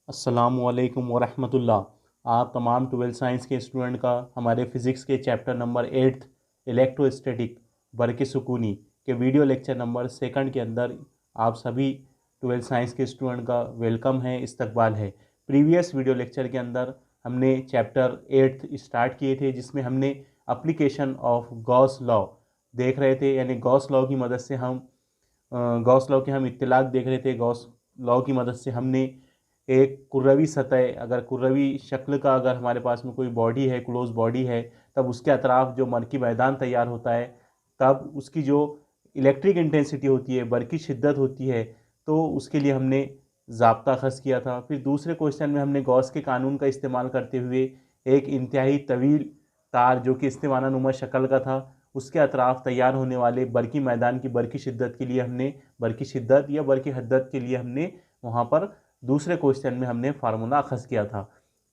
अस्सलामुअलैकुम वरहमतुल्लाह। आप तमाम 12th साइंस के स्टूडेंट का हमारे फिज़िक्स के चैप्टर नंबर 8 इलेक्ट्रोस्टैटिक बरक़ी सुकूनी के वीडियो लेक्चर नंबर 2 के अंदर आप सभी 12th साइंस के स्टूडेंट का वेलकम है, इस्तकबाल है। प्रीवियस वीडियो लेक्चर के अंदर हमने चैप्टर 8 स्टार्ट किए थे, जिसमें हमने अप्लीकेशन ऑफ गॉस लॉ देख रहे थे, यानी गॉस लॉ की मदद से गॉस लॉ के हम इत्तिलाक देख रहे थे। गॉस लॉ की मदद से हमने एक कुर्रवी सतह, अगर कुर्रवी शक्ल का अगर हमारे पास में कोई बॉडी है, क्लोज बॉडी है, तब उसके अतराफ जो बरक़ी मैदान तैयार होता है, तब उसकी जो इलेक्ट्रिक इंटेंसिटी होती है, बरक़ी शिद्दत होती है, तो उसके लिए हमने ज़ाब्ता ख़ास किया था। फिर दूसरे क्वेश्चन में हमने गॉस के कानून का इस्तेमाल करते हुए एक इंतहाई तवील तार जो कि इस्तिवानानुमा शक्ल का था, उसके अतराफ तैयार होने वाले बरक़ी मैदान की बरक़ी शिद्दत के लिए हमने बरक़ी शिद्दत या बरक़ी हद्दत के लिए हमने वहाँ पर दूसरे क्वेश्चन में हमने फार्मूला अखज़ किया था।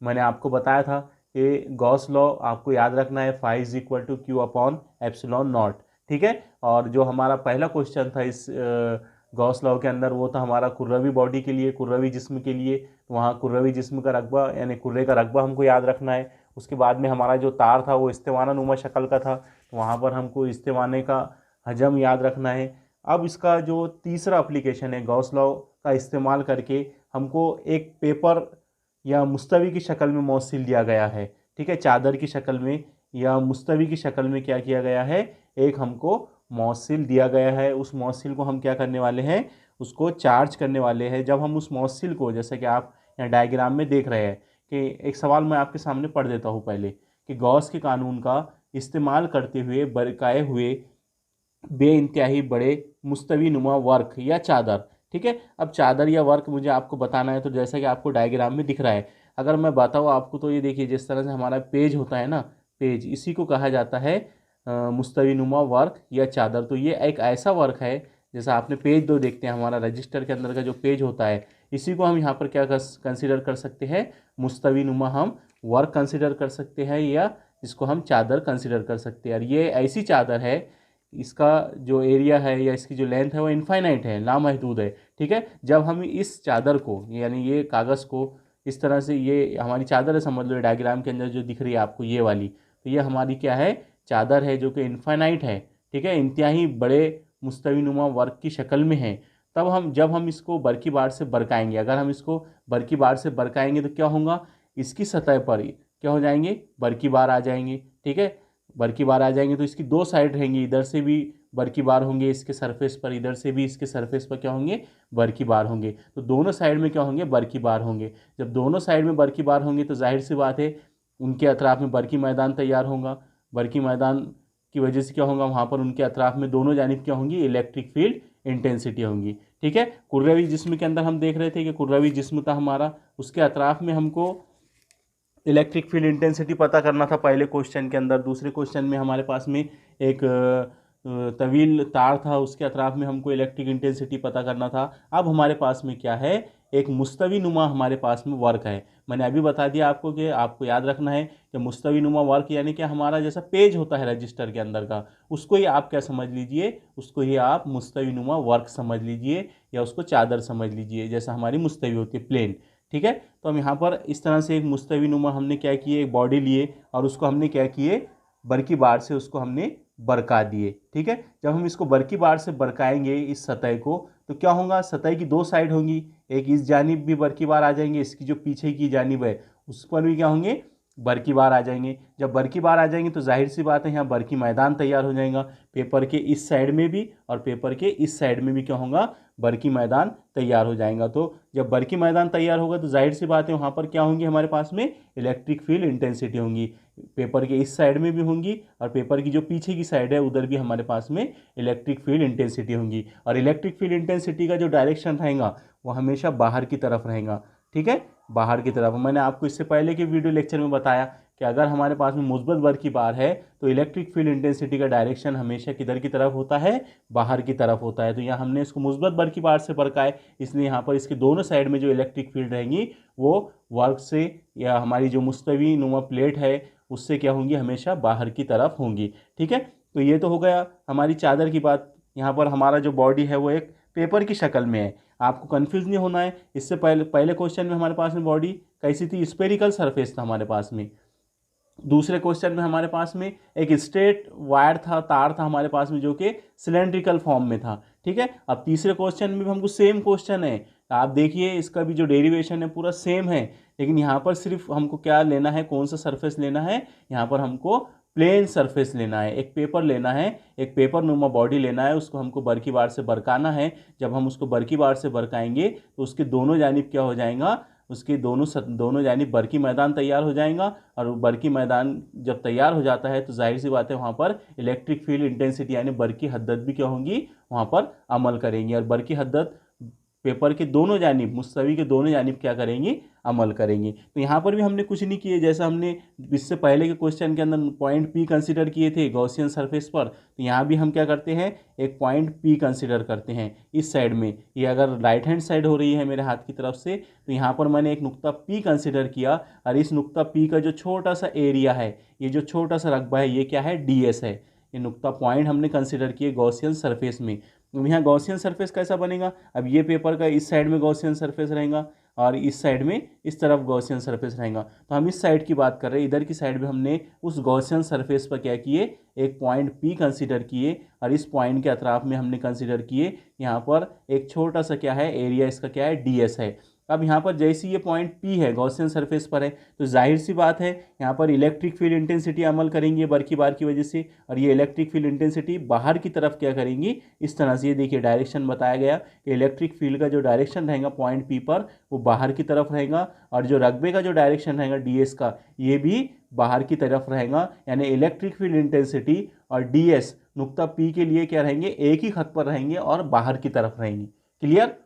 मैंने आपको बताया था कि गॉस लॉ आपको याद रखना है, phi is equal to Q upon epsilon naught, ठीक है। और जो हमारा पहला क्वेश्चन था इस गॉस लॉ के अंदर, वो था हमारा कुर्रवी बॉडी के लिए, कुर्रवी जिस्म के लिए। वहाँ कुर्रवी जिस्म का रकबा यानी कुर्रे का रकबा हमको याद रखना है। उसके बाद में हमारा जो तार था वो इस्तिवानानुमा शक्ल का था, तो वहाँ पर हमको इस्तिवाने का हजम याद रखना है। अब इसका जो तीसरा एप्लीकेशन है, गॉस लॉ का इस्तेमाल करके हमको एक पेपर या मुस्तवी की शक्ल में मौसिल दिया गया है, ठीक है। चादर की शक्ल में या मुस्तवी की शक्ल में क्या किया गया है, एक हमको मौसिल दिया गया है। उस मौसिल को हम क्या करने वाले हैं, उसको चार्ज करने वाले हैं। जब हम उस मौसिल को, जैसे कि आप यहाँ डायग्राम में देख रहे हैं, कि एक सवाल मैं आपके सामने पढ़ देता हूँ पहले, कि गॉस के कानून का इस्तेमाल करते हुए बरकाए हुए बेइंतहाई बड़े मुस्तवी नुमा वर्क या चादर, ठीक है। अब चादर या वर्क मुझे आपको बताना है, तो जैसा कि आपको डायग्राम में दिख रहा है, अगर मैं बताऊँ आपको, तो ये देखिए जिस तरह से हमारा पेज होता है ना, पेज, इसी को कहा जाता है मुस्तवी नुमा वर्क या चादर। तो ये एक ऐसा वर्क है, जैसा आपने पेज दो देखते हैं, हमारा रजिस्टर के अंदर का जो पेज होता है, इसी को हम यहाँ पर क्या कंसिडर कर सकते हैं, मुस्तवी नुमा हम वर्क कंसिडर कर सकते हैं, या इसको हम चादर कंसिडर कर सकते हैं। और ये ऐसी चादर है, इसका जो एरिया है या इसकी जो लेंथ है वो इनफाइनाइट है, लामहदूद है, ठीक है। जब हम इस चादर को, यानी ये कागज़ को इस तरह से, ये हमारी चादर है समझ लो, डायग्राम के अंदर जो दिख रही है आपको ये वाली, तो ये हमारी क्या है, चादर है, जो कि इनफाइनाइट है, ठीक है, इंतहाई बड़े मुस्तवी नुमा वर्क की शक्ल में है। तब जब हम इसको बरकी बार से बरकाएंगे, अगर हम इसको बरकी बार से बरकाएंगे तो क्या होगा, इसकी सतह पर क्या हो जाएंगे, बरकी बार आ जाएंगे, ठीक है। बरकी बार आ जाएंगे तो इसकी दो साइड रहेंगी, इधर से भी बरकी बार होंगे इसके सरफेस पर, इधर से भी इसके सरफेस पर क्या होंगे, बरकी बार होंगे। तो दोनों साइड में क्या होंगे, बरकी बार होंगे। जब दोनों साइड में बरकी बार होंगे तो जाहिर सी बात है उनके अतराफ में बरकी मैदान तैयार होगा। बरकी मैदान की वजह से क्या होगा, वहाँ पर उनके अतराफ में दोनों जानिब क्या होंगी, इलेक्ट्रिक फील्ड इंटेंसिटी होंगी, ठीक है। कुर्रवी जिस्म के अंदर हम देख रहे थे कि कुर्रवी जिस्म था हमारा, उसके अतराफ में हमको इलेक्ट्रिक फील्ड इंटेंसिटी पता करना था पहले क्वेश्चन के अंदर। दूसरे क्वेश्चन में हमारे पास में एक तवील तार था, उसके अतराफ में हमको इलेक्ट्रिक इंटेंसिटी पता करना था। अब हमारे पास में क्या है, एक मुस्तवी नुमा हमारे पास में वर्क है। मैंने अभी बता दिया आपको कि आपको याद रखना है कि मुस्तवी नुमा वर्क यानी कि हमारा जैसा पेज होता है रजिस्टर के अंदर का, उसको ही आप क्या समझ लीजिए, उसको ही आप मुस्तवी नुमा वर्क समझ लीजिए, या उसको चादर समझ लीजिए, जैसा हमारी मुस्तवी होती है, प्लेन, ठीक है। तो हम यहाँ पर इस तरह से एक मुस्तवी नुमा हमने क्या किए, एक बॉडी लिए और उसको हमने क्या किए, बरकी बार से उसको हमने बरका दिए, ठीक है। जब हम इसको बरकी बार से बरकाएंगे इस सतह को, तो क्या होगा, सतह की दो साइड होंगी, एक इस जानिब भी बरकी बार आ जाएंगे, इसकी जो पीछे की जानिब है उस पर भी क्या होंगे, बरकी बार आ जाएंगे। जब बरकी बार आ जाएंगे तो जाहिर सी बात है यहाँ बरकी मैदान तैयार हो जाएगा, पेपर के इस साइड में भी और पेपर के इस साइड में भी क्या होगा, बरकी मैदान तैयार हो जाएगा। तो जब बरकी मैदान तैयार होगा तो जाहिर सी बात है वहाँ पर क्या होंगी, हमारे पास में इलेक्ट्रिक फील्ड इंटेंसिटी होंगी, पेपर के इस साइड में भी होंगी और पेपर की जो पीछे की साइड है उधर भी हमारे पास में इलेक्ट्रिक फील्ड इंटेंसिटी होंगी। और इलेक्ट्रिक फील्ड इंटेंसिटी का जो डायरेक्शन रहेगा वो हमेशा बाहर की तरफ रहेगा, ठीक है, बाहर की तरफ। मैंने आपको इससे पहले के वीडियो लेक्चर में बताया कि अगर हमारे पास में मुस्बत बरकी बार है तो इलेक्ट्रिक फील्ड इंटेंसिटी का डायरेक्शन हमेशा किधर की तरफ होता है, बाहर की तरफ होता है। तो यहाँ हमने इसको मुस्बत बरकी बार से बरकाए, इसलिए यहाँ पर इसके दोनों साइड में जो इलेक्ट्रिक फील्ड रहेंगी वो वर्क से या हमारी जो मुस्तवी नुमा प्लेट है उससे क्या होंगी, हमेशा बाहर की तरफ होंगी, ठीक है। तो ये तो हो गया हमारी चादर की बात। यहाँ पर हमारा जो बॉडी है वो एक पेपर की शक्ल में है। आपको कंफ्यूज नहीं होना है। इससे पहले क्वेश्चन में हमारे पास में बॉडी कैसी थी, स्फेरिकल सरफेस था हमारे पास में। दूसरे क्वेश्चन में हमारे पास में एक स्ट्रेट वायर था, तार था हमारे पास में, जो कि सिलेंड्रिकल फॉर्म में था। ठीक है, अब तीसरे क्वेश्चन में भी हमको सेम क्वेश्चन है। आप देखिए इसका भी जो डेरिवेशन है पूरा सेम है, लेकिन यहाँ पर सिर्फ हमको क्या लेना है, कौन सा सरफेस लेना है, यहाँ पर हमको प्लेन सरफेस लेना है। एक पेपर लेना है, एक पेपर नुमा बॉडी लेना है, उसको हमको बरकी बार से बरकाना है। जब हम उसको बरकी बार से बरकाएंगे तो उसके दोनों जानिब क्या हो जाएगा, उसके दोनों जानिब बरकी मैदान तैयार हो जाएगा। और बरकी मैदान जब तैयार हो जाता है तो जाहिर सी बात है वहाँ पर इलेक्ट्रिक फील्ड इंटेंसिटी यानी बरकी हद्दत भी क्या होंगी, वहाँ पर अमल करेंगी। और बरकी हद्दत पेपर के दोनों जानिब, मुस्तवी के दोनों जानिब क्या करेंगी, अमल करेंगी। तो यहाँ पर भी हमने कुछ नहीं किए, जैसा हमने इससे पहले के क्वेश्चन के अंदर पॉइंट पी कंसीडर किए थे गॉसियन सरफेस पर, तो यहाँ भी हम क्या करते हैं, एक पॉइंट पी कंसीडर करते हैं इस साइड में। ये अगर राइट हैंड साइड हो रही है मेरे हाथ की तरफ से, तो यहाँ पर मैंने एक नुक्ता पी कंसीडर किया, और इस नुक्ता पी का जो छोटा सा एरिया है, ये जो छोटा सा रकबा है, ये क्या है, ds है। ये नुक्ता पॉइंट हमने कंसीडर किए गॉसियन सरफेस में। अब यहाँ गॉसियन सरफेस कैसा बनेगा, अब ये पेपर का इस साइड में गॉसियन सरफेस रहेगा और इस साइड में इस तरफ गॉसियन सरफेस रहेगा। तो हम इस साइड की बात कर रहे हैं, इधर की साइड में हमने उस गॉसियन सरफेस पर क्या किए, एक पॉइंट पी कंसीडर किए, और इस पॉइंट के अतराफ में हमने कंसीडर किए यहाँ पर एक छोटा सा क्या है, एरिया इसका क्या है, ds है। अब यहाँ पर जैसे ये पॉइंट P है गॉसियन सरफेस पर है, तो जाहिर सी बात है यहाँ पर इलेक्ट्रिक फील्ड इंटेंसिटी अमल करेंगी बरकी बार की वजह से, और ये इलेक्ट्रिक फील्ड इंटेंसिटी बाहर की तरफ क्या करेंगी, इस तरह से। ये देखिए डायरेक्शन बताया गया कि इलेक्ट्रिक फील्ड का जो डायरेक्शन रहेगा पॉइंट P पर, वो बाहर की तरफ रहेगा, और जो रकबे का जो डायरेक्शन रहेगा ds का, ये भी बाहर की तरफ रहेगा। यानी इलेक्ट्रिक फील्ड इंटेंसिटी और ds नुक्ता P के लिए क्या रहेंगे, एक ही खत पर रहेंगे और बाहर की तरफ रहेंगे। क्लियर,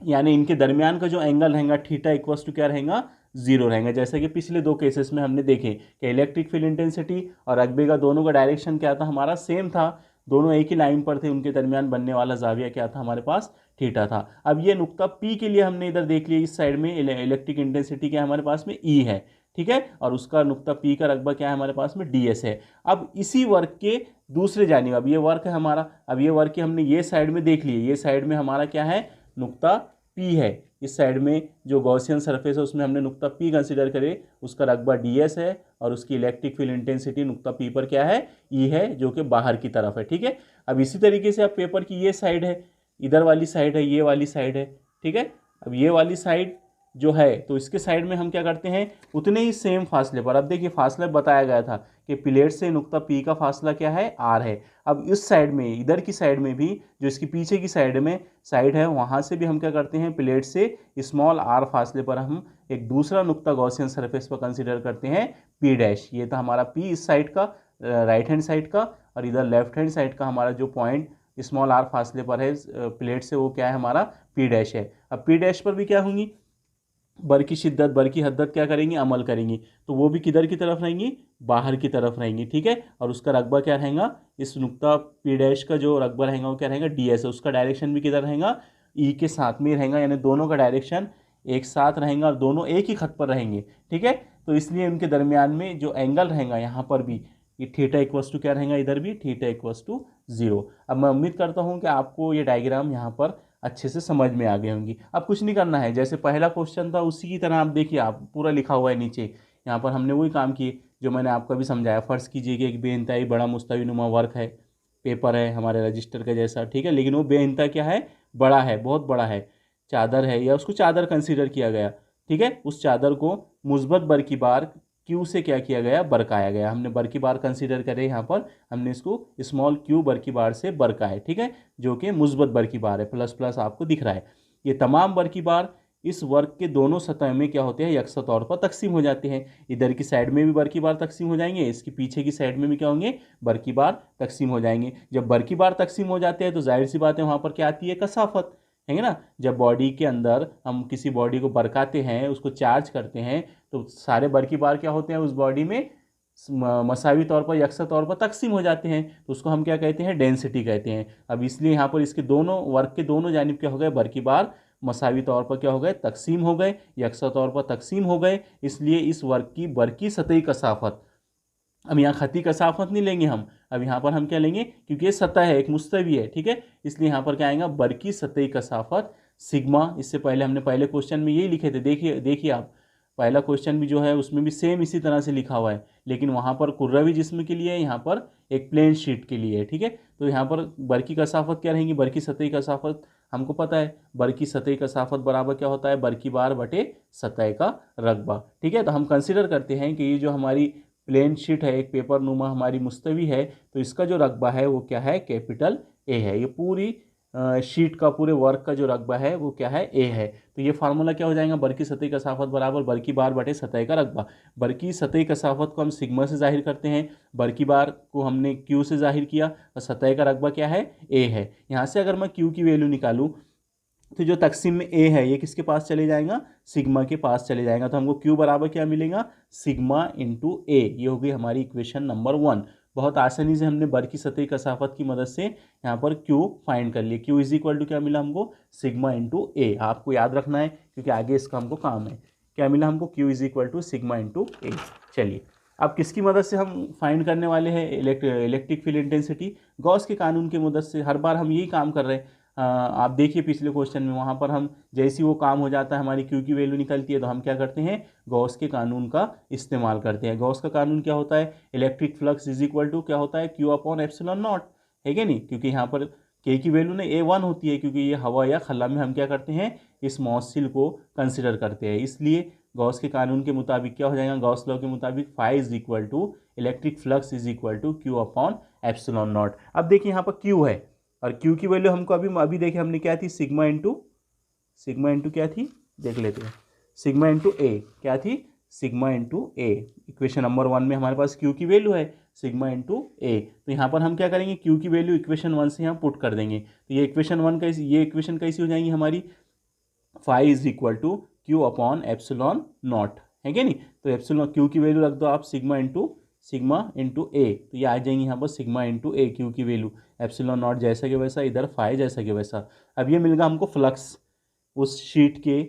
यानी इनके दरमियान का जो एंगल रहेगा थीटा इक्वल्स टू क्या रहेगा, 0 रहेगा। जैसे कि पिछले दो केसेस में हमने देखे कि इलेक्ट्रिक फील्ड इंटेंसिटी और रकबे का दोनों का डायरेक्शन क्या था, हमारा सेम था, दोनों एक ही लाइन पर थे, उनके दरमियान बनने वाला जाविया क्या था, हमारे पास थीटा था। अब ये नुक्ता P के लिए हमने इधर देख लिया, इस साइड में इलेक्ट्रिक इंटेंसिटी क्या हमारे पास में, E है। ठीक है, और उसका नुक्ता P का रकबा क्या है हमारे पास में, ds है। अब इसी वर्क के दूसरे जानिब, अब ये वर्क है हमारा, अब ये वर्क हमने ये साइड में देख लिए, ये साइड में हमारा क्या है, नुक्ता P है। इस साइड में जो गॉसियन सरफेस है उसमें हमने नुक्ता P कंसीडर करे, उसका रकबा ds है, और उसकी इलेक्ट्रिक फील्ड इंटेंसिटी नुक्ता P पर क्या है, E है, जो कि बाहर की तरफ है। ठीक है, अब इसी तरीके से अब पेपर की ये साइड है, इधर वाली साइड है, ये वाली साइड है। ठीक है, अब ये वाली साइड जो है, तो इसके साइड में हम क्या करते हैं, उतने ही सेम फासले पर, अब देखिए फासला बताया गया था कि प्लेट से नुक्ता P का फासला क्या है, r है। अब इस साइड में, इधर की साइड में भी, जो इसकी पीछे की साइड में साइड है, वहाँ से भी हम क्या करते हैं, प्लेट से स्मॉल r फासले पर हम एक दूसरा नुक्ता गॉसियन सरफेस पर कंसीडर करते हैं P'। ये था हमारा P इस साइड का, राइट हैंड साइड का, और इधर लेफ्ट हैंड साइड का हमारा जो पॉइंट स्मॉल r फासले पर है प्लेट से, वो क्या है हमारा P' है। अब P' पर भी क्या होंगी, बर की शिद्दत, बर की हद्दत क्या करेंगी, अमल करेंगी, तो वो भी किधर की तरफ रहेंगी, बाहर की तरफ रहेंगी। ठीक है, और उसका रकबा क्या रहेगा, इस नुक्ता P' का जो रकबा रहेगा वो क्या रहेगा, ds है। उसका डायरेक्शन भी किधर रहेगा, E के साथ में रहेगा, यानी दोनों का डायरेक्शन एक साथ रहेगा और दोनों एक ही खत पर रहेंगे। ठीक है, तो इसलिए उनके दरमियान में जो एंगल रहेगा यहाँ पर भी, ये थीटा इक्वल्स टू क्या रहेगा, इधर भी थीटा इक्वल्स टू 0। अब मैं उम्मीद करता हूँ कि आपको ये डायग्राम यहाँ पर अच्छे से समझ में आ गई होंगी। अब कुछ नहीं करना है, जैसे पहला क्वेश्चन था उसी की तरह आप देखिए, आप पूरा लिखा हुआ है नीचे, यहाँ पर हमने वही काम किए जो मैंने आपको अभी समझाया। फर्ज कीजिए कि एक बेइंतहाई बड़ा मुस्तवी नुमा वर्क है, पेपर है हमारे रजिस्टर का जैसा। ठीक है, लेकिन वो बेइंतहा क्या है, बड़ा है, बहुत बड़ा है, चादर है, या उसको चादर कंसीडर किया गया। ठीक है, उस चादर को मुस्बत बर की बार क्यू से क्या किया गया, बरकाया गया। हमने बर की बार कंसीडर करे, यहाँ पर हमने इसको स्मॉल क्यू बर की बार से बरकाए। ठीक है, जो कि मुस्बत बर की बार है, प्लस प्लस आपको दिख रहा है। ये तमाम बर की बार इस वर्ग के दोनों सतह में क्या होते हैं, यकसा तौर पर तकसीम हो जाते हैं। इधर की साइड में भी बर की बार तकसीम हो जाएंगे, इसकी पीछे की साइड में भी क्या होंगे, बर की बार तकसीम हो जाएंगे। जब बर की बार तकसीम हो जाते हैं तो जाहिर सी बात है वहाँ पर क्या आती है, कसाफत है ना। जब बॉडी के अंदर हम किसी बॉडी को बरकाते हैं, उसको चार्ज करते हैं, तो सारे बर की बार क्या होते हैं, उस बॉडी में मसावी तौर पर, यकसा तौर पर तकसीम हो जाते हैं, तो उसको हम क्या कहते हैं, डेंसिटी कहते हैं। अब इसलिए यहाँ पर इसके दोनों वर्ग के दोनों जानिब क्या हो गए, बर की बार मसावी तौर पर क्या हो गए, तकसीम हो गए, यकसा तौर पर तकसीम हो गए। इसलिए इस वर्ग की बर की सतही कसाफत अब यहाँ खती कसाफत नहीं लेंगे हम, अब यहाँ पर हम क्या लेंगे, क्योंकि ये सतह है, एक मुस्तवी है, ठीक है, इसलिए यहाँ पर क्या आएगा, बरकी सतही कसाफत सिग्मा। इससे पहले हमने पहले क्वेश्चन में यही लिखे थे, देखिए देखिए आप, पहला क्वेश्चन भी जो है उसमें भी सेम इसी तरह से लिखा हुआ है, लेकिन वहाँ पर कुर्रवी जिस्म के लिए है, यहाँ पर एक प्लेन शीट के लिए है, ठीक है। तो यहाँ पर बरकी कसाफत क्या रहेंगी, बरकी सतही कसाफत हमको पता है, बरकी सतही कसाफत बराबर क्या होता है, बरकी बार बटे सतह का रकबा, ठीक है। तो हम कंसिडर करते हैं कि ये जो हमारी प्लेन शीट है, एक पेपर नुमा हमारी मुस्तवी है, तो इसका जो रकबा है वो क्या है, कैपिटल ए है। ये पूरी शीट का, पूरे वर्क का जो रकबा है वो क्या है, ए है। तो ये फार्मूला क्या हो जाएगा, बरकी सतही कसाफत बराबर बरकी बार बटे सतह का रकबा। बरकी सतही कसाफत को हम सिग्मा से जाहिर करते हैं, बरकी बार को हमने क्यू से जाहिर किया, और सतह का रकबा क्या है, ए है। यहाँ से अगर मैं क्यू की वैल्यू निकालूँ तो जो तकसीम में ए है ये किसके पास चले जाएगा, सिग्मा के पास चले जाएगा। तो हमको क्यू बराबर क्या मिलेगा, सिग्मा इंटू ए। ये होगी हमारी इक्वेशन नंबर 1। बहुत आसानी से हमने बरकी सतही कसाफत की मदद से यहाँ पर क्यू फाइंड कर लिया। क्यू इज इक्वल टू क्या मिला हमको, सिग्मा इंटू ए। आपको याद रखना है क्योंकि आगे इसका हमको काम है। क्या मिला हमको, Q is equal to sigma into A. चलिए अब किसकी मदद से हम फाइंड करने वाले हैं, इलेक्ट्रिक फील्ड इंटेंसिटी, गॉस के कानून की मदद से। हर बार हम यही काम कर रहे हैं। आप देखिए पिछले क्वेश्चन में, वहाँ पर हम जैसी वो काम हो जाता है, हमारी क्यू की वैल्यू निकलती है, तो हम क्या करते हैं, गॉस के कानून का इस्तेमाल करते हैं। गॉस का कानून क्या होता है, electric flux is equal to क्या होता है, क्यू अपॉन एप्सिलॉन नॉट, है क्या नहीं। क्योंकि यहाँ पर के की वैल्यू ने A1 होती है, क्योंकि ये हवा या खला में हम क्या करते हैं, इस मॉसिल को कंसिडर करते हैं। इसलिए गॉस के कानून के मुताबिक क्या हो जाएगा, गॉस लॉ के मुताबिक phi is equal to electric flux is equal to Q upon epsilon naught. अब देखिए यहाँ पर क्यू है, और क्यू की वैल्यू हमको अभी देखिए हमने क्या थी, सिग्मा इंटू क्या थी, देख लेते हैं, सिग्मा इंटू ए क्या थी, सिग्मा इंटू ए। इक्वेशन नंबर 1 में हमारे पास क्यू की वैल्यू है सिग्मा इंटू ए। तो यहाँ पर हम क्या करेंगे, क्यू की वैल्यू इक्वेशन 1 से यहाँ पुट कर देंगे। तो ये इक्वेशन 1 कैसी, ये इक्वेशन कैसी हो जाएंगी हमारी, phi is equal to Q upon epsilon naught, है क्या नहीं। तो एप्सिलॉन क्यू की वैल्यू रख दो आप, सिग्मा इंटू ए, तो ये आ जाएंगी यहाँ पर सिग्मा इंटू ए क्यू की वैल्यू, एप्सिलॉन नॉट जैसा कि वैसा, इधर फाई जैसा कि वैसा। अब ये मिलेगा हमको फ्लक्स, उस शीट के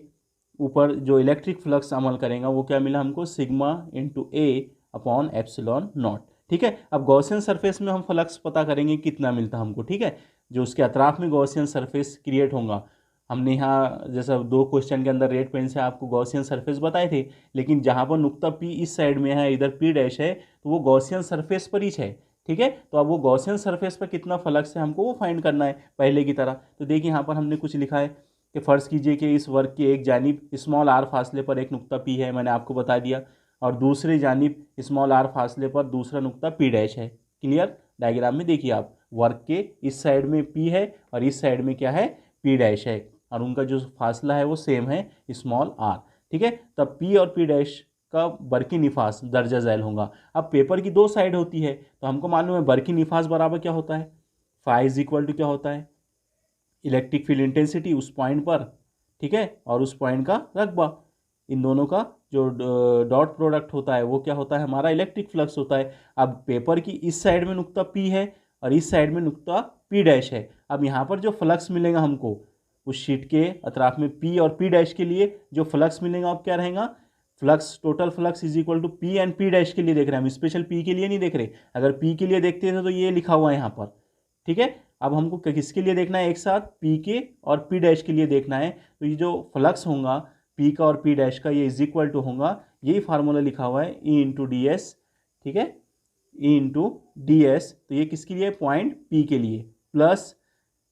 ऊपर जो इलेक्ट्रिक फ्लक्स अमल करेगा वो क्या मिला हमको, सिग्मा इंटू ए अपॉन एप्सिलॉन नॉट, ठीक है। अब गॉसियन सरफेस में हम फ्लक्स पता करेंगे कितना मिलता हमको, ठीक है, जो उसके अतराफ में गॉसियन सरफेस क्रिएट होगा। हमने यहाँ जैसा 2 क्वेश्चन के अंदर रेड पेन से आपको गॉसियन सरफेस बताए थे, लेकिन जहाँ पर नुक्ता पी इस साइड में है, इधर पी डैश है, तो वो गॉसियन सरफेस पर ही है, ठीक है। तो अब वो गॉसियन सरफेस पर कितना फ्लक्स है हमको वो फाइंड करना है पहले की तरह। तो देखिए यहाँ पर हमने कुछ लिखा है कि फ़र्ज़ कीजिए कि इस वर्ग की एक जानिब स्मॉल आर फासले पर एक नुक्ता पी है, मैंने आपको बता दिया, और दूसरी जानिब स्मॉल आर फासले पर दूसरा नुक्ता पी डैश है। क्लियर, डायग्राम में देखिए आप, वर्ग के इस साइड में पी है और इस साइड में क्या है, पी डैश है, और उनका जो फासला है वो सेम है, स्मॉल आर, ठीक है। तब पी और पी डैश का बरकी निफास दर्जा झैल होगा। अब पेपर की 2 साइड होती है, तो हमको मालूम है बरकी निफास बराबर क्या होता है, फाई इज इक्वल टू क्या होता है, इलेक्ट्रिक फील्ड इंटेंसिटी उस पॉइंट पर, ठीक है, और उस पॉइंट का रकबा, इन दोनों का जो डॉट प्रोडक्ट होता है वो क्या होता है, हमारा इलेक्ट्रिक फ्लक्स होता है। अब पेपर की इस साइड में नुक्ता पी है और इस साइड में नुक्ता पी डैश है। अब यहाँ पर जो फ्लक्स मिलेगा हमको उस शीट के अतराफ में पी और पी डैश के लिए जो फ्लक्स मिलेगा अब क्या रहेगा, flux, total flux is equal to P and P dash के लिए देख रहे हैं हम, स्पेशल पी के लिए नहीं देख रहे। अगर पी के लिए देखते थे तो ये लिखा हुआ है यहाँ पर, ठीक है। अब हमको किसके लिए देखना है, एक साथ पी के और पी डैश के लिए देखना है। तो ये जो फ्लक्स होगा पी का और पी डैश का, ये इज इक्वल टू होगा, यही फार्मूला लिखा हुआ है, ई इंटू डी एस, ठीक है, ई इंटू डी एस। तो ये किसके लिए, पॉइंट पी के लिए, प्लस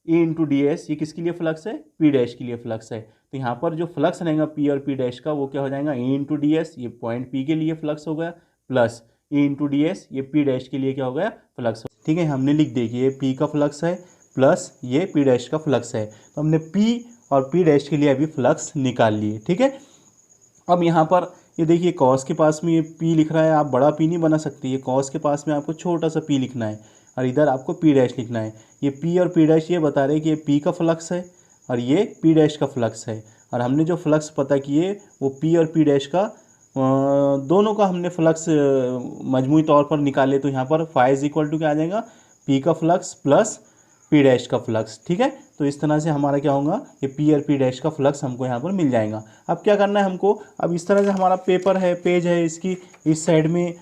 ई इंटू डी एस, ये किसके लिए फ्लक्स है, पी डैश के लिए फ्लक्स है। तो यहाँ पर जो फ्लक्स रहेगा पी और पी डैश का वो क्या हो जाएगा, ई इंटू डी एस, ये पॉइंट पी के लिए फ्लक्स हो गया, प्लस ई इंटू डी एस, ये पी डैश के लिए क्या हो गया, फ्लक्स, ठीक है। हमने लिख दिया कि ये पी का फ्लक्स है प्लस ये पी डैश का फ्लक्स है। तो हमने पी और पी डैश के लिए अभी फ्लक्स निकाल लिए, ठीक है। अब यहाँ पर ये देखिए कॉस के पास में ये पी लिख रहा है, आप बड़ा पी नहीं बना सकते, ये कॉस के पास में आपको छोटा सा पी लिखना है और इधर आपको पी डैश लिखना है। ये पी और पी डैश ये बता रहे हैं कि ये पी का फ्लक्स है और ये पी डैश का फ्लक्स है, और हमने जो फ्लक्स पता किए वो पी और पी डैश का दोनों का हमने फ्लक्स मजमूई तौर पर निकाले। तो यहाँ पर फाई इज इक्वल टू क्या आ जाएगा, पी का फ्लक्स प्लस पी डैश का फ्लक्स, ठीक है। तो इस तरह से हमारा क्या होगा, ये पी और पी डैश का फ्लक्स हमको यहाँ पर मिल जाएगा। अब क्या करना है हमको, अब इस तरह से हमारा पेपर है, पेज है, इसकी इस साइड में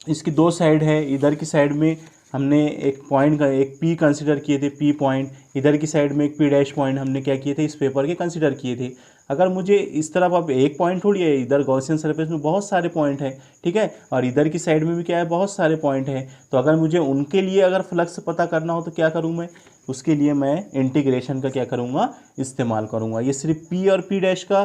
इसकी दो साइड है, इधर की साइड में हमने एक पॉइंट का एक पी कंसिडर किए थे, पी पॉइंट, इधर की साइड में एक पी डैश पॉइंट हमने क्या किए थे, इस पेपर के कंसिडर किए थे। अगर मुझे इस तरफ अब एक पॉइंट थोड़ी है, इधर गॉसियन सरफेस में बहुत सारे पॉइंट हैं, ठीक है, और इधर की साइड में भी क्या है, बहुत सारे पॉइंट हैं। तो अगर मुझे उनके लिए अगर फ्लक्स पता करना हो तो क्या करूँ मैं, उसके लिए मैं इंटीग्रेशन का क्या करूँगा, इस्तेमाल करूँगा। ये सिर्फ पी और पी डैश का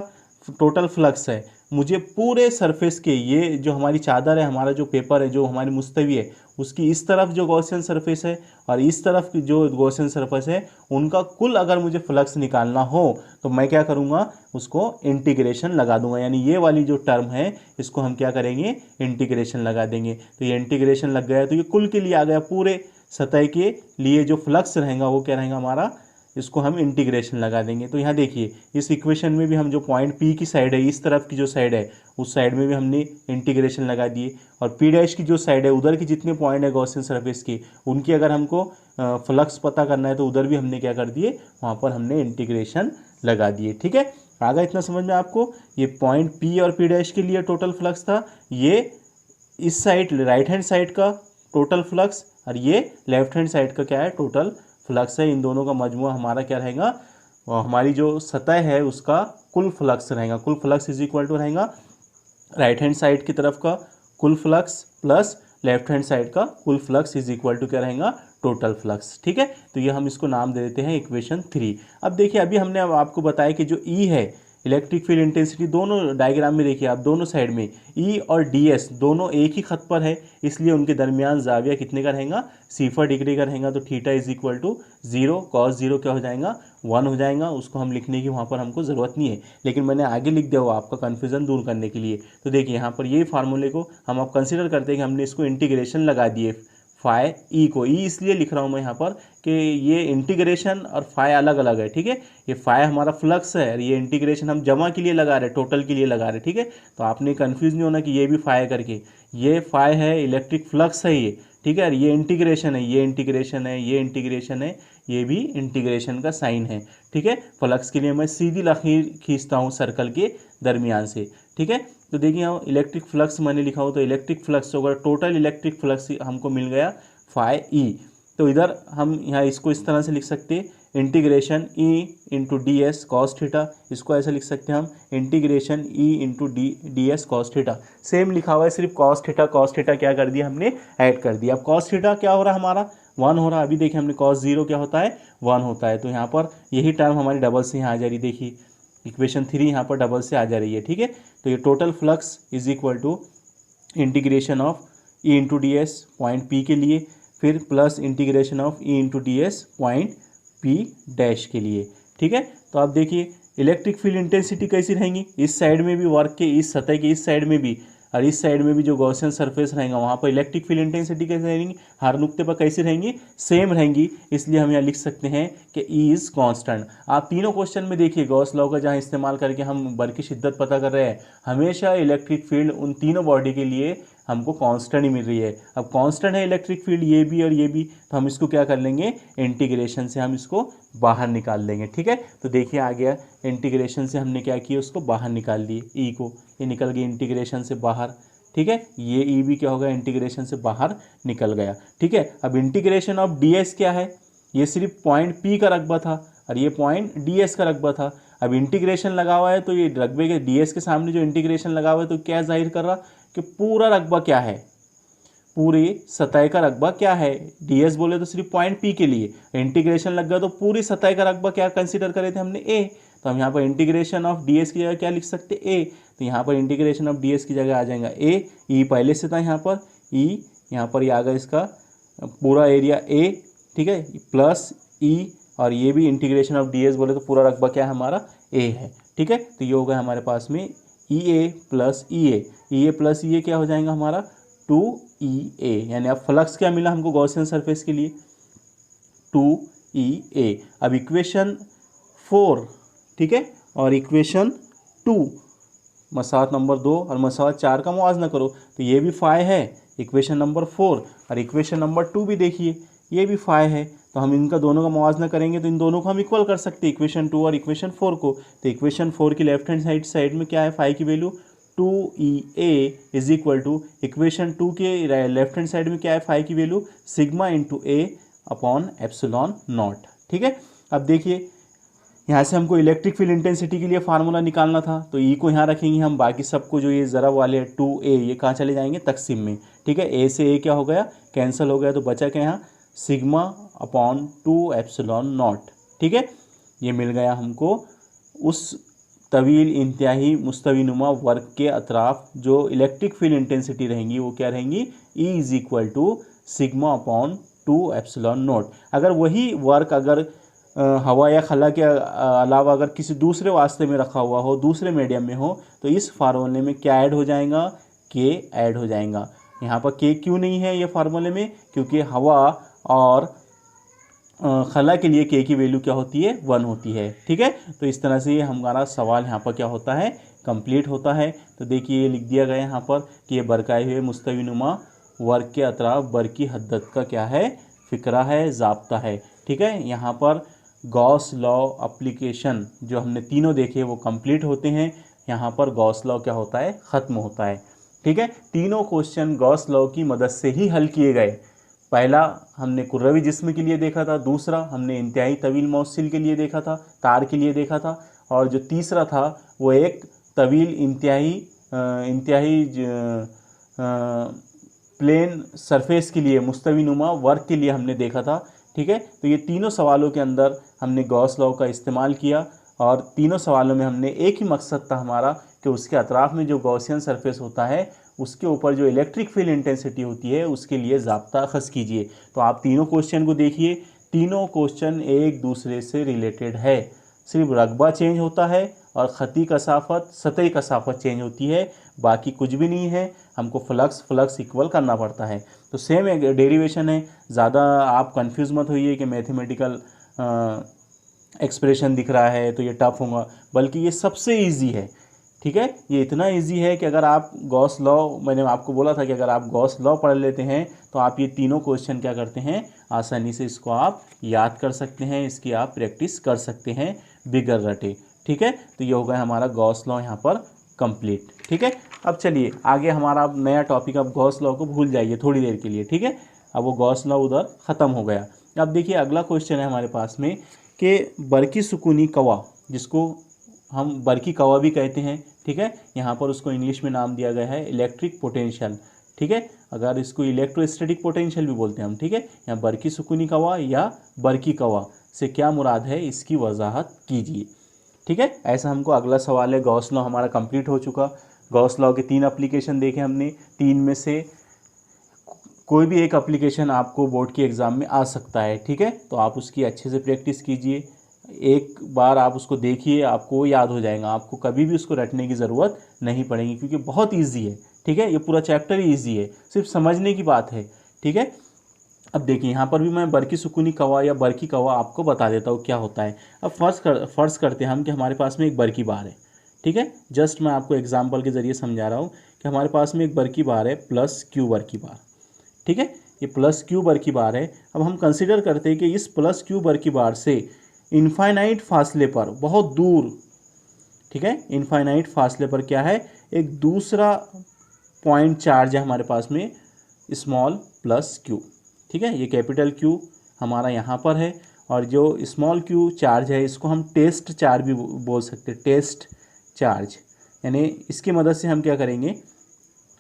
टोटल फ्लक्स है। मुझे पूरे सरफेस के, ये जो हमारी चादर है, हमारा जो पेपर है, जो हमारी मुस्तवी है, उसकी इस तरफ जो गॉसियन सरफेस है और इस तरफ की जो गॉसियन सरफेस है, उनका कुल अगर मुझे फ्लक्स निकालना हो तो मैं क्या करूँगा, उसको इंटीग्रेशन लगा दूंगा। यानी ये वाली जो टर्म है इसको हम क्या करेंगे, इंटीग्रेशन लगा देंगे। तो ये इंटीग्रेशन लग गया तो ये कुल के लिए आ गया, पूरे सतह के लिए जो फ्लक्स रहेगा वो क्या रहेगा हमारा, इसको हम इंटीग्रेशन लगा देंगे। तो यहाँ देखिए इस इक्वेशन में भी हम जो पॉइंट पी की साइड है, इस तरफ की जो साइड है, उस साइड में भी हमने इंटीग्रेशन लगा दिए, और पी डैश की जो साइड है, उधर की जितने पॉइंट है गॉसियन सरफेस की, उनकी अगर हमको फ्लक्स पता करना है तो उधर भी हमने क्या कर दिए, वहाँ पर हमने इंटीग्रेशन लगा दिए। ठीक है, आ गया इतना समझ में आपको। ये पॉइंट पी और पी डैश के लिए टोटल फ्लक्स था, ये इस साइड राइट हैंड साइड का टोटल फ्लक्स, और ये लेफ्ट हैंड साइड का क्या है, टोटल फ्लक्स है। इन दोनों का मजमूआ हमारा क्या रहेगा, हमारी जो सतह है उसका कुल फ्लक्स रहेगा। कुल फ्लक्स इज इक्वल टू रहेगा राइट हैंड साइड की तरफ का कुल flux plus left hand side का कुल फ्लक्स इज इक्वल टू क्या रहेगा, टोटल फ्लक्स। ठीक है, तो ये हम इसको नाम दे देते हैं इक्वेशन 3। अब देखिए अभी हमने अब आपको बताया कि जो ई है, इलेक्ट्रिक फील्ड इंटेंसिटी, दोनों डायग्राम में देखिए आप, दोनों साइड में ई और डी एस दोनों एक ही खत पर है, इसलिए उनके दरमियान जाविया कितने का रहेगा, 0 डिग्री का रहेगा। तो theta is equal to 0, cos 0 क्या हो जाएगा, 1 हो जाएगा। उसको हम लिखने की वहाँ पर हमको ज़रूरत नहीं है, लेकिन मैंने आगे लिख दिया हुआ आपका कन्फ्यूज़न दूर करने के लिए। तो देखिए यहाँ पर ये फार्मूले को हम अब कंसिडर करते हैं कि हमने इसको इंटीग्रेशन लगा दिए, फाई ई को, ई इसलिए लिख रहा हूँ मैं यहाँ पर कि ये इंटीग्रेशन और फाई अलग अलग है। ठीक है, ये फाई हमारा फ्लक्स है और ये इंटीग्रेशन हम जमा के लिए लगा रहे हैं, टोटल के लिए लगा रहे हैं। ठीक है, तो आपने कंफ्यूज नहीं होना कि ये भी फाई करके, ये फाई है, इलेक्ट्रिक फ्लक्स है ये। ठीक है, और ये इंटीग्रेशन है, ये इंटीग्रेशन है, ये इंटीग्रेशन है, ये भी इंटीग्रेशन का साइन है। ठीक है, फ्लक्स के लिए मैं सीधी लकीर खींचता हूँ सर्कल के दरमियान से। ठीक है, तो देखिए यहाँ इलेक्ट्रिक फ्लक्स मैंने लिखा हो, तो इलेक्ट्रिक फ्लक्स होगा, टोटल इलेक्ट्रिक फ्लक्स हमको मिल गया फाई ई। तो इधर हम यहाँ इसको इस तरह से लिख सकते हैं, इंटीग्रेशन ई into D S cos theta, इसको ऐसे लिख सकते हैं हम, इंटीग्रेशन ई into D S cos theta. Same लिखा हुआ है, सिर्फ कॉस थीटा क्या कर दिया हमने, ऐड कर दिया। अब कॉस थीटा क्या हो रहा है हमारा, 1 हो रहा है। अभी देखिए हमने कॉस 0 क्या होता है, 1 होता है। तो यहाँ पर यही टर्म हमारी डबल से यहाँ आ जा रही, देखिए इक्वेशन 3 यहाँ पर डबल से आ जा रही है। ठीक है, तो ये total flux is equal to integration of E into D S point P के लिए, फिर plus integration of E into D S point P dash के लिए। ठीक है, तो आप देखिए इलेक्ट्रिक फील्ड इंटेंसिटी कैसी रहेंगी, इस साइड में भी वर्क के, इस सतह के इस साइड में भी और इस साइड में भी जो गॉसियन सरफेस रहेगा वहाँ पर इलेक्ट्रिक फील्ड इंटेंसिटी कैसे रहेंगी, हर नुक्ते पर कैसी रहेंगी, सेम रहेंगी। इसलिए हम यहाँ लिख सकते हैं कि ई इज़ कांस्टेंट। आप तीनों क्वेश्चन में देखिए गॉस लॉ का जहाँ इस्तेमाल करके हम बल की शिद्दत पता कर रहे हैं, हमेशा इलेक्ट्रिक फील्ड उन तीनों बॉडी के लिए हमको कांस्टेंट ही मिल रही है। अब कांस्टेंट है इलेक्ट्रिक फील्ड ये भी और ये भी, तो हम इसको क्या कर लेंगे, इंटीग्रेशन से हम इसको बाहर निकाल देंगे। ठीक है, तो देखिए आ गया, इंटीग्रेशन से हमने क्या किया, उसको बाहर निकाल दिए, ई को, ये निकल गई इंटीग्रेशन से बाहर। ठीक है, ये ई भी क्या होगा, इंटीग्रेशन से बाहर निकल गया। ठीक है, अब इंटीग्रेशन ऑफ डी एस क्या है, ये सिर्फ पॉइंट पी का रकबा था और ये पॉइंट डी एस का रकबा था। अब इंटीग्रेशन लगा हुआ है तो ये रकबे के डी एस के सामने जो इंटीग्रेशन लगा हुआ है तो क्या जाहिर कर रहा कि पूरा रकबा क्या है, पूरी सतह का रकबा क्या है। डीएस बोले तो सिर्फ पॉइंट पी के लिए, इंटीग्रेशन लग गया तो पूरी सतह का रकबा क्या कंसीडर करे थे हमने, ए। तो हम यहाँ पर इंटीग्रेशन ऑफ डीएस की जगह क्या लिख सकते, ए। तो यहाँ पर इंटीग्रेशन ऑफ डीएस की जगह आ जाएगा ए, ई पहले से था यहाँ पर, ई यहाँ पर ये आ गया इसका पूरा एरिया ए। ठीक है, प्लस ई, और ये भी इंटीग्रेशन ऑफ डीएस बोले तो पूरा रकबा क्या है हमारा, ए है। ठीक है, तो ये हो गया हमारे पास में ई ए प्लस ई ए प्लस ई ए क्या हो जाएगा हमारा 2EA। यानी अब फ्लक्स क्या मिला हमको गॉसियन सरफेस के लिए, 2EA। अब इक्वेशन 4, ठीक है, और इक्वेशन 2, मसावत नंबर 2 और मसावत 4 का मुआवजा करो तो ये भी फाई है इक्वेशन नंबर 4, और इक्वेशन नंबर 2 भी देखिए ये भी फाई है। तो हम इनका दोनों का मुआवजा करेंगे तो इन दोनों को हम इक्वल कर सकते हैं, इक्वेशन 2 और इक्वेशन 4 को। तो इक्वेशन 4 की लेफ्ट हैंड साइड में क्या है, फाई की value 2EA is equal to equation 2 के लेफ्ट हैंड साइड में क्या है, फाई की वैल्यू सिग्मा इंटू ए अपॉन एप्सिलॉन नॉट। ठीक है, अब देखिए यहाँ से हमको इलेक्ट्रिक फील्ड इंटेंसिटी के लिए फार्मूला निकालना था, तो ई को यहाँ रखेंगे हम, बाकी सबको जो ये ज़रा वाले 2A ये कहाँ चले जाएंगे, तकसीम में। ठीक है, ए से ए क्या हो गया, कैंसिल हो गया, तो बचा क्या यहाँ सिग्मा अपॉन 2 एप्सिलॉन नॉट। ठीक है, ये मिल गया हमको उस तवील इंतहाई मुस्तवीनुमा वर्क के अतराफ जो इलेक्ट्रिक फील्ड इंटेंसिटी रहेंगी वो क्या रहेंगी, E is equal to sigma upon 2 epsilon naught. अगर वही वर्क अगर हवा या खला के अलावा अगर किसी दूसरे वास्ते में रखा हुआ हो, दूसरे मीडियम में हो, तो इस फार्मूले में क्या ऐड हो जाएगा, के ऐड हो जाएगा। यहाँ पर के क्यों नहीं है ये फार्मूले में, क्योंकि हवा और खला के लिए के की वैल्यू क्या होती है, 1 होती है। ठीक है, तो इस तरह से ये हमारा सवाल यहाँ पर क्या होता है, कंप्लीट होता है। तो देखिए ये लिख दिया गया यहाँ पर कि ये बरकाए हुए मुस्तवीनुमा वर्क के अतराफ बरकी हद्दत का क्या है, फ़िक्रा है, ज़ाब्ता है। ठीक है, यहाँ पर गॉस लॉ एप्लीकेशन जो हमने तीनों देखे वो कंप्लीट होते हैं, यहाँ पर गॉस लॉ क्या होता है, ख़त्म होता है। ठीक है, तीनों क्वेश्चन गॉस लॉ की मदद से ही हल किए गए। पहला हमने कुर्रवी जिस्म के लिए देखा था, दूसरा हमने इंतहाई तवील मौसिल के लिए देखा था, तार के लिए देखा था, और जो तीसरा था वो एक तवील इंतहाई प्लेन सरफेस के लिए मुस्तवीनुमा वर्क के लिए हमने देखा था। ठीक है, तो ये तीनों सवालों के अंदर हमने गॉस लॉ का इस्तेमाल किया, और तीनों सवालों में हमने एक ही मकसद था हमारा कि उसके अतराफ में जो गॉसियन सरफेस होता है उसके ऊपर जो इलेक्ट्रिक फील्ड इंटेंसिटी होती है उसके लिए ज़ाब्ता अख़ज़ कीजिए। तो आप तीनों क्वेश्चन को देखिए, तीनों क्वेश्चन एक दूसरे से रिलेटेड है, सिर्फ रकबा चेंज होता है और ख़ती कसाफ़त सतही कसाफ़त चेंज होती है, बाकी कुछ भी नहीं है। हमको फ्लक्स इक्वल करना पड़ता है। तो सेम एक डेरिवेशन है, ज़्यादा आप कंफ्यूज मत होइए कि मैथमेटिकल एक्सप्रेशन दिख रहा है तो ये टफ होगा, बल्कि ये सबसे इजी है। ठीक है, ये इतना इजी है कि अगर आप गॉस लॉ, मैंने आपको बोला था कि अगर आप गॉस लॉ पढ़ लेते हैं तो आप ये तीनों क्वेश्चन क्या करते हैं, आसानी से इसको आप याद कर सकते हैं, इसकी आप प्रैक्टिस कर सकते हैं बिगर रटे। ठीक है, तो ये हो गया हमारा गॉस लॉ यहाँ पर कंप्लीट। ठीक है, अब चलिए आगे हमारा अब नया टॉपिक, अब गॉस लॉ को भूल जाइए थोड़ी देर के लिए। ठीक है, अब वो गॉस लॉ उधर ख़त्म हो गया। अब देखिए अगला क्वेश्चन है हमारे पास में कि बरकी सुकूनी कवा, जिसको हम बरकी कवा भी कहते हैं। ठीक है, यहाँ पर उसको इंग्लिश में नाम दिया गया है इलेक्ट्रिक पोटेंशियल। ठीक है, अगर इसको इलेक्ट्रोस्टैटिक पोटेंशियल भी बोलते हैं हम। ठीक है, यहाँ बरकी सुकूनी कवा या बरकी कवा से क्या मुराद है, इसकी वजाहत कीजिए। ठीक है, ऐसा हमको अगला सवाल है। गॉस लॉ हमारा कंप्लीट हो चुका। गॉस लॉ के 3 एप्लीकेशन देखे हमने, 3 में से कोई भी एक एप्लीकेशन आपको बोर्ड के एग्ज़ाम में आ सकता है। ठीक है, तो आप उसकी अच्छे से प्रैक्टिस कीजिए, एक बार आप उसको देखिए, आपको याद हो जाएगा, आपको कभी भी उसको रटने की ज़रूरत नहीं पड़ेगी, क्योंकि बहुत ईजी है। ठीक है, ये पूरा चैप्टर ही ईजी है, सिर्फ समझने की बात है। ठीक है, अब देखिए यहाँ पर भी मैं बरकी सुकूनी कवा या बरकी कवा आपको बता देता हूँ क्या होता है। अब फ़र्ज़ करते हैं हम कि हमारे पास में एक बरकी बार है। ठीक है, जस्ट मैं आपको एग्जांपल के ज़रिए समझा रहा हूँ कि हमारे पास में एक बरकी बार है प्लस क्यू बरकी बार। ठीक है, ये प्लस क्यू बरकी बार है। अब हम कंसिडर करते हैं कि इस प्लस क्यू बरकी बार से इनफाइनाइट फासले पर, बहुत दूर, ठीक है, इनफाइनाइट फासले पर क्या है, एक दूसरा पॉइंट चार्ज है हमारे पास में, स्मॉल प्लस क्यू। ठीक है, ये कैपिटल क्यू हमारा यहाँ पर है, और जो स्मॉल क्यू चार्ज है इसको हम टेस्ट चार्ज भी बोल सकते हैं, टेस्ट चार्ज। यानी इसकी मदद से हम क्या करेंगे,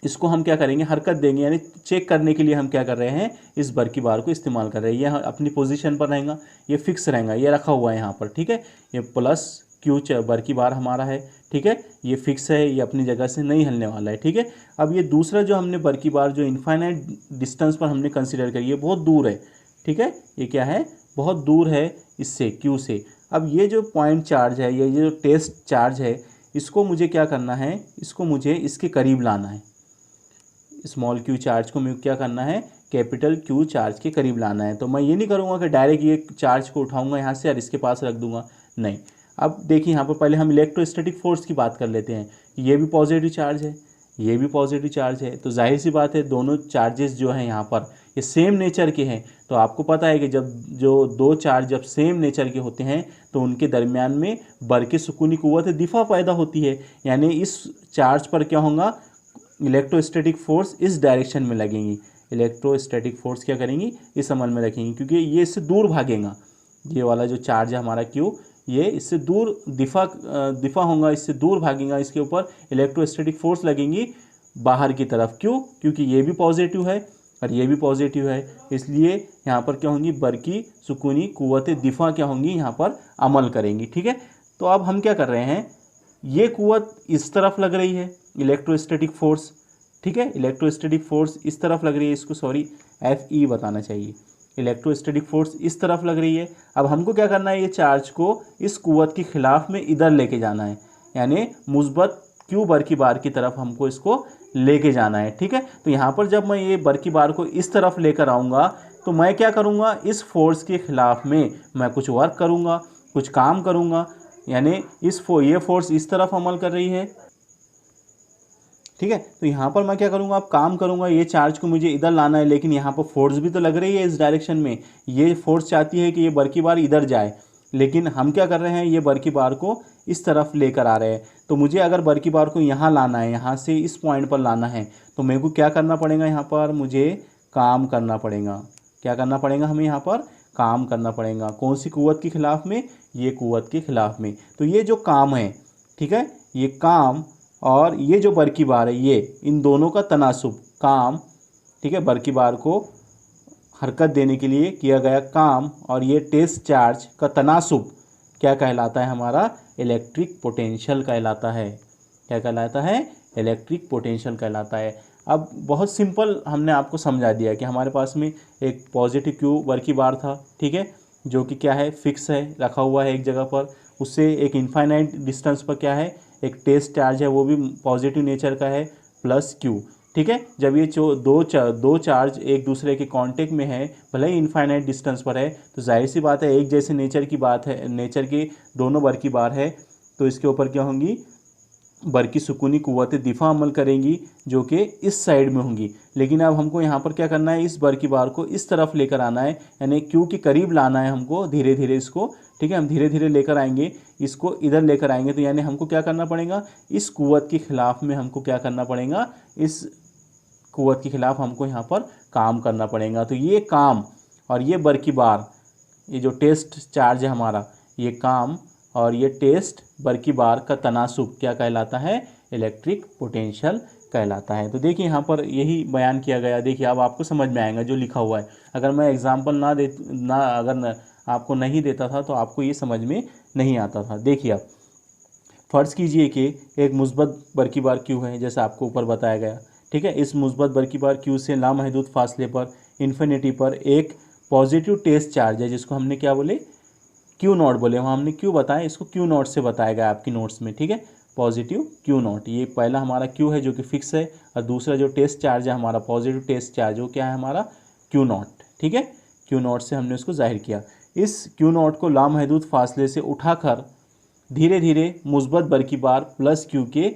इसको हम क्या करेंगे, हरकत देंगे, यानी चेक करने के लिए हम क्या कर रहे हैं, इस बरकी बार को इस्तेमाल कर रहे हैं। ये अपनी पोजीशन पर रहेगा, ये फिक्स रहेगा, ये रखा हुआ है यहाँ पर। ठीक है, ये प्लस क्यू बरकी बार हमारा है। ठीक है, ये फिक्स है, ये अपनी जगह से नहीं हिलने वाला है। ठीक है, अब ये दूसरा जो हमने बरकी बार जो इनफाइनाइट डिस्टेंस पर हमने कंसिडर करी है, बहुत दूर है। ठीक है, ये क्या है, बहुत दूर है इससे, क्यू से। अब ये जो पॉइंट चार्ज है, ये जो टेस्ट चार्ज है, इसको मुझे क्या करना है, इसको मुझे इसके करीब लाना है। स्मॉल क्यू चार्ज को मुझे क्या करना है, कैपिटल क्यू चार्ज के करीब लाना है। तो मैं ये नहीं करूँगा कि डायरेक्ट ये चार्ज को उठाऊंगा यहाँ से और इसके पास रख दूंगा, नहीं। अब देखिए यहाँ पर पहले हम इलेक्ट्रोस्टैटिक फोर्स की बात कर लेते हैं। ये भी पॉजिटिव चार्ज है, ये भी पॉजिटिव चार्ज है। तो जाहिर सी बात है दोनों चार्जेस जो हैं यहाँ पर ये सेम नेचर के हैं। तो आपको पता है कि जब जो दो चार्ज जब सेम नेचर के होते हैं तो उनके दरमियान में बरक़ी सुकूनी क़ुव्वत दिफ़ा पैदा होती है, यानी इस चार्ज पर क्या होगा, इलेक्ट्रोस्टैटिक फोर्स इस डायरेक्शन में लगेंगी। इलेक्ट्रोस्टैटिक फोर्स क्या करेंगी, इस अमल में रखेंगी, क्योंकि ये इससे दूर भागेगा। ये वाला जो चार्ज है हमारा क्यू, ये इससे दूर दिफा होगा, इससे दूर भागेगा, इसके ऊपर इलेक्ट्रोस्टैटिक फोर्स लगेंगी बाहर की तरफ। क्यों? क्योंकि ये भी पॉजिटिव है और ये भी पॉजिटिव है, इसलिए यहाँ पर क्या होंगी, बरक़ी सुकूनी क़ुव्वत दिफा क्या होंगी, यहाँ पर अमल करेंगी। ठीक है, तो अब हम क्या कर रहे हैं, ये क़ुव्वत इस तरफ लग रही है इलेक्ट्रोस्टैटिक फोर्स, ठीक है, इलेक्ट्रोस्टैटिक फोर्स इस तरफ लग रही है, इसको सॉरी FE बताना चाहिए। इलेक्ट्रोस्टैटिक फोर्स इस तरफ लग रही है। अब हमको क्या करना है, ये चार्ज को इस क़ुव्वत के खिलाफ में इधर लेके जाना है, यानी मुस्बत क्यू बरक़ी बार की तरफ हमको इसको लेके जाना है। ठीक है, तो यहाँ पर जब मैं ये बरक़ी बार को इस तरफ लेकर आऊँगा तो मैं क्या करूँगा, इस फोर्स के ख़िलाफ़ में मैं कुछ वर्क करूँगा, कुछ काम करूँगा, यानी ये फोर्स इस तरफ अमल कर रही है। ठीक है, तो यहाँ पर मैं क्या करूँगा, अब काम करूँगा, ये चार्ज को मुझे इधर लाना है, लेकिन यहाँ पर फोर्स भी तो लग रही है इस डायरेक्शन में। ये फोर्स चाहती है कि ये बरक़ी बार इधर जाए, लेकिन हम क्या कर रहे हैं, ये बरक़ी बार को इस तरफ लेकर आ रहे हैं। तो मुझे अगर बरक़ी बार को यहाँ लाना है, यहाँ से इस पॉइंट पर लाना है, तो मेरे को क्या करना पड़ेगा, यहाँ पर मुझे काम करना पड़ेगा। क्या करना पड़ेगा, हमें यहाँ पर काम करना पड़ेगा। कौन सी क़ुव्वत के ख़िलाफ़ में, ये क़ुव्वत के ख़िलाफ़ में। तो ये जो काम है, ठीक है, ये काम और ये जो बरक़ी बार है, ये इन दोनों का तनासुब काम, ठीक है, बरक़ी बार को हरकत देने के लिए किया गया काम और ये टेस्ट चार्ज का तनासुब क्या कहलाता है, हमारा इलेक्ट्रिक पोटेंशियल कहलाता है। क्या कहलाता है, इलेक्ट्रिक पोटेंशियल कहलाता है। अब बहुत सिंपल हमने आपको समझा दिया कि हमारे पास में एक पॉजिटिव क्यू बरक़ी बार था, ठीक है, जो कि क्या है, फिक्स है, रखा हुआ है एक जगह पर। उससे एक इनफाइनाइट डिस्टेंस पर क्या है, एक टेस्ट चार्ज है, वो भी पॉजिटिव नेचर का है, प्लस क्यू। ठीक है, जब ये दो चार्ज एक दूसरे के कांटेक्ट में है, भले ही इनफाइनाइट डिस्टेंस पर है, तो जाहिर सी बात है एक जैसे नेचर की बात है, नेचर की दोनों बरक़ी बार है, तो इसके ऊपर क्या होंगी, बरक़ी सुकूनी क़ुव्वत दिफ़ा अमल करेंगी, जो कि इस साइड में होंगी। लेकिन अब हमको यहाँ पर क्या करना है, इस बरक़ी बार को इस तरफ लेकर आना है, यानी क्यू के करीब लाना है हमको, धीरे धीरे इसको। ठीक है, हम धीरे धीरे लेकर आएंगे, इसको इधर लेकर आएंगे, तो यानी हमको क्या करना पड़ेगा, इस क़ुव्वत के ख़िलाफ़ में हमको क्या करना पड़ेगा, इस क़ुव्वत के ख़िलाफ़ हमको यहाँ पर काम करना पड़ेगा। तो ये काम और ये बरक़ी बार, ये जो टेस्ट चार्ज है हमारा, ये काम और ये टेस्ट बरक़ी बार का तनासुब क्या कहलाता है, इलेक्ट्रिक पोटेंशियल कहलाता है। तो देखिए यहाँ पर यही बयान किया गया। देखिए अब आपको समझ में आएगा जो लिखा हुआ है। अगर मैं एग्जाम्पल आपको नहीं देता था तो आपको ये समझ में नहीं आता था। देखिए अब फ़र्ज़ कीजिए कि एक मुस्बत बरक़ी बार क्यू है, जैसा आपको ऊपर बताया गया। ठीक है, इस मुस्बत बरक़ी बार क्यू से लामहदूद फासले पर, इन्फिनिटी पर एक पॉजिटिव टेस्ट चार्ज है, जिसको हमने क्या बोले, क्यू नॉट बोले। वहाँ हमने क्यू बताया, इसको क्यू नॉट से बताया गया आपकी नोट्स में। ठीक है, पॉजिटिव क्यू नॉट, ये पहला हमारा क्यू है जो कि फिक्स है, और दूसरा जो टेस्ट चार्ज है हमारा पॉजिटिव टेस्ट चार्ज, वो क्या है हमारा क्यू नॉट। ठीक है, क्यू नॉट से हमने उसको जाहिर किया। इस क्यू नॉट को लामहदूद फासले से उठाकर धीरे धीरे मुस्बत बरक़ी बार प्लस क्यू के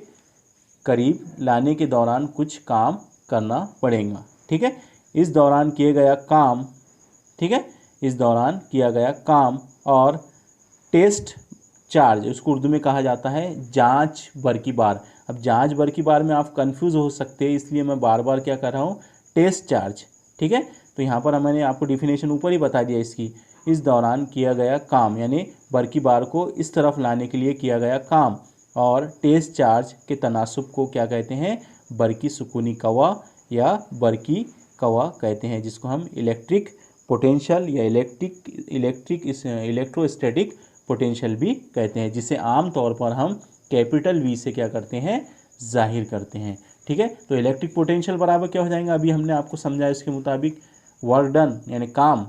करीब लाने के दौरान कुछ काम करना पड़ेगा। ठीक है, इस दौरान किए गया काम, ठीक है, इस दौरान किया गया काम और टेस्ट चार्ज, उसको उर्दू में कहा जाता है जांच बरक़ी बार। अब जांच बरक़ी बार में आप कंफ्यूज हो सकते हैं, इसलिए मैं बार बार क्या कर रहा हूँ, टेस्ट चार्ज। ठीक है, तो यहाँ पर मैंने आपको डिफिनेशन ऊपर ही बता दिया इसकी। इस दौरान किया गया काम, यानी बरक़ी बार को इस तरफ लाने के लिए किया गया काम और टेस्ट चार्ज के तनासुब को क्या कहते हैं, बरक़ी सुकूनी कवा या बरक़ी कवा कहते हैं, जिसको हम इलेक्ट्रिक पोटेंशियल या इलेक्ट्रोस्टैटिक पोटेंशियल भी कहते हैं, जिसे आम तौर पर हम कैपिटल V से क्या करते हैं, जाहिर करते हैं। ठीक है, तो इलेक्ट्रिक पोटेंशियल बराबर क्या हो जाएगा, अभी हमने आपको समझाया इसके मुताबिक, वर्क डन यानी काम,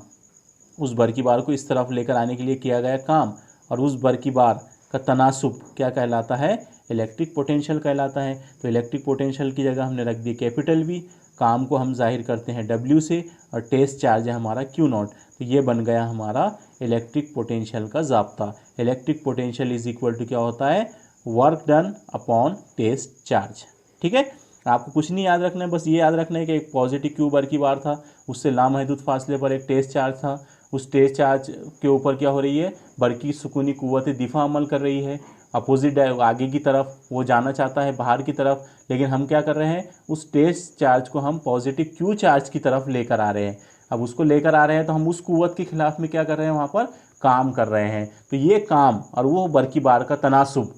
उस बरक़ी बार को इस तरफ लेकर आने के लिए किया गया काम और उस बरक़ी बार का तनासुब क्या कहलाता है, इलेक्ट्रिक पोटेंशियल कहलाता है। तो इलेक्ट्रिक पोटेंशियल की जगह हमने रख दी कैपिटल V, काम को हम जाहिर करते हैं W से, और टेस्ट चार्ज है हमारा Q नॉट। तो ये बन गया हमारा इलेक्ट्रिक पोटेंशियल का ज़ाब्ता। Electric potential is equal to क्या होता है, work done upon test charge. ठीक है, आपको कुछ नहीं याद रखना है, बस ये याद रखना है कि एक पॉजिटिव क्यू बरकी बार था, उससे लामहदूद फासले पर एक टेस्ट चार्ज था, उस टेस्ट चार्ज के ऊपर क्या हो रही है, बरकी सुकूनी कुव्वत दिफा अमल कर रही है, अपोजिट आगे की तरफ वो जाना चाहता है बाहर की तरफ, लेकिन हम क्या कर रहे हैं, उस टेस्ट चार्ज को हम पॉजिटिव क्यू चार्ज की तरफ लेकर आ रहे हैं। अब उसको लेकर आ रहे हैं तो हम उस कुव्वत के खिलाफ में क्या कर रहे हैं, वहाँ पर काम कर रहे हैं। तो ये काम और वो बरकी बार का तनासुब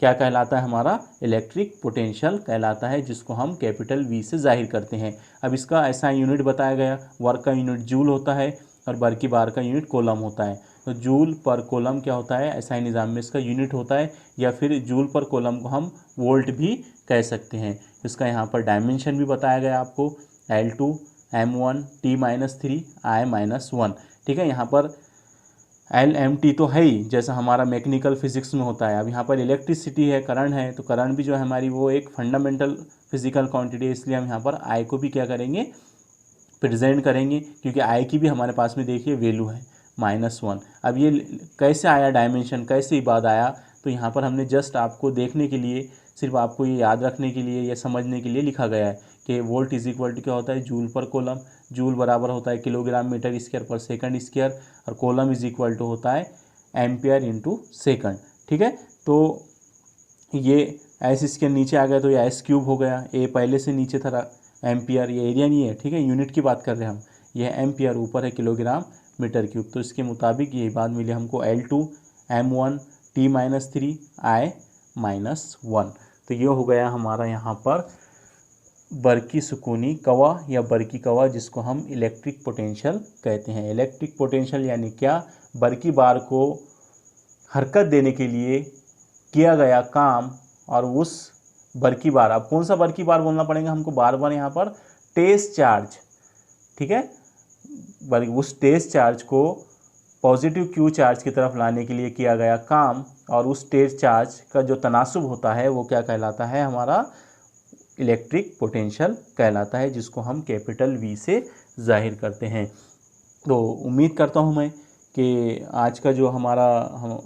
क्या कहलाता है, हमारा इलेक्ट्रिक पोटेंशियल कहलाता है, जिसको हम कैपिटल वी से जाहिर करते हैं। अब इसका ऐसा यूनिट बताया गया, वर्क का यूनिट जूल होता है और बरकी बार का यूनिट कोलम होता है। तो जूल पर कोलम क्या होता है, ऐसा निज़ाम में इसका यूनिट होता है, या फिर जूल पर कोलम को हम वोल्ट भी कह सकते हैं। इसका यहाँ पर डायमेंशन भी बताया गया आपको, L2 M1 T-3 I-1। ठीक है, यहाँ पर LMT तो है ही, जैसा हमारा मैकेनिकल फिजिक्स में होता है। अब यहाँ पर इलेक्ट्रिसिटी है, करंट है, तो करंट भी जो है हमारी वो एक फंडामेंटल फिजिकल क्वांटिटी है, इसलिए हम यहाँ पर I को भी क्या करेंगे, प्रेजेंट करेंगे, क्योंकि I की भी हमारे पास में देखिए वैल्यू है -1। अब ये कैसे आया डायमेंशन, कैसे ही बात आया, तो यहाँ पर हमने जस्ट आपको देखने के लिए, सिर्फ आपको ये याद रखने के लिए या समझने के लिए लिखा गया है कि वोल्ट इज इक्वल टू क्या होता है, जूल पर कोलम। जूल बराबर होता है किलोग्राम मीटर स्क्वायर पर सेकंड स्क्वायर, और कोलम इज इक्वल टू होता है एम्पियर इंटू सेकंड। ठीक है, तो ये एस इसके नीचे आ गया तो ये एस क्यूब हो गया, ए पहले से नीचे था एम्पियर, ये एरिया नहीं है, ठीक है, यूनिट की बात कर रहे हैं हम, ये एम्पियर, ऊपर है किलोग्राम मीटर क्यूब। तो इसके मुताबिक ये बात मिली हमको L2 M1 T-3 I-1। तो ये हो गया हमारा यहाँ पर बरकी सुकूनी कवा या बरकी कवा, जिसको हम इलेक्ट्रिक पोटेंशियल कहते हैं। इलेक्ट्रिक पोटेंशियल यानी क्या, बरकी बार को हरकत देने के लिए किया गया काम, और उस बरकी बार, अब कौन सा बरकी बार बोलना पड़ेगा हमको, बार बार यहाँ पर टेस्ट चार्ज, ठीक है, उस टेस्ट चार्ज को पॉजिटिव क्यू चार्ज की तरफ लाने के लिए किया गया काम, और उस टेस्ट चार्ज का जो तनासुब होता है वो क्या कहलाता है, हमारा इलेक्ट्रिक पोटेंशियल कहलाता है, जिसको हम कैपिटल वी से जाहिर करते हैं। तो उम्मीद करता हूँ मैं कि आज का जो हमारा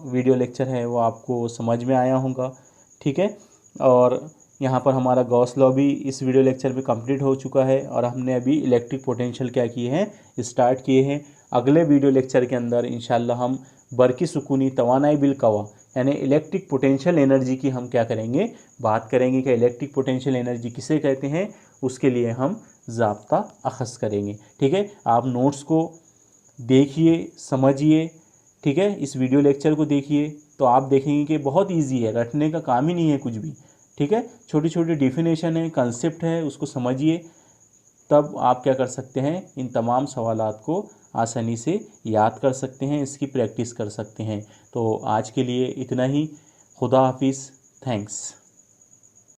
वीडियो लेक्चर है वो आपको समझ में आया होगा। ठीक है, और यहाँ पर हमारा गॉस लॉ भी इस वीडियो लेक्चर में कंप्लीट हो चुका है, और हमने अभी इलेक्ट्रिक पोटेंशियल क्या किए हैं, स्टार्ट किए हैं। अगले वीडियो लेक्चर के अंदर इंशाल्लाह हम बरकी सुकूनी तवानाई बिल कवा यानी इलेक्ट्रिक पोटेंशियल एनर्जी की हम क्या करेंगे, बात करेंगे कि इलेक्ट्रिक पोटेंशियल एनर्जी किसे कहते हैं, उसके लिए हम ज़ाब्ता अख़ज़ करेंगे। ठीक है, आप नोट्स को देखिए, समझिए, ठीक है, इस वीडियो लेक्चर को देखिए, तो आप देखेंगे कि बहुत इजी है, रटने का काम ही नहीं है कुछ भी। ठीक है, छोटी छोटी डेफिनेशन है, कंसेप्ट है, उसको समझिए, तब आप क्या कर सकते हैं, इन तमाम सवालात को आसानी से याद कर सकते हैं, इसकी प्रैक्टिस कर सकते हैं। तो आज के लिए इतना ही। खुदा हाफिज़, थैंक्स।